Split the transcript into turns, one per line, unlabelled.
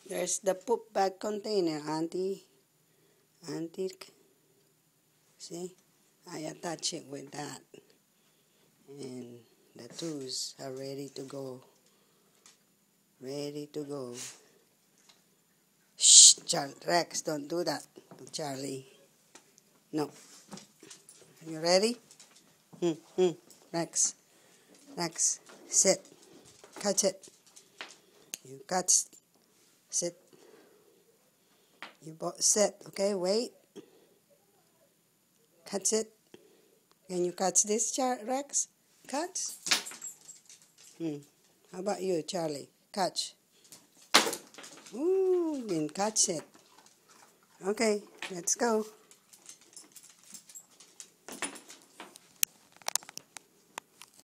There's the poop bag container, Auntie. Auntie, see? I attach it with that. And the tools are ready to go. Ready to go. Shh, Rex, don't do that to Charlie. No. Are you ready? Rex. Rex, sit. Catch it. You catch. Sit. You both sit. Okay, wait. Catch it. Can you catch this, Rex? Catch. How about you, Charlie? Catch. Ooh, you didn't catch it. Okay, let's go.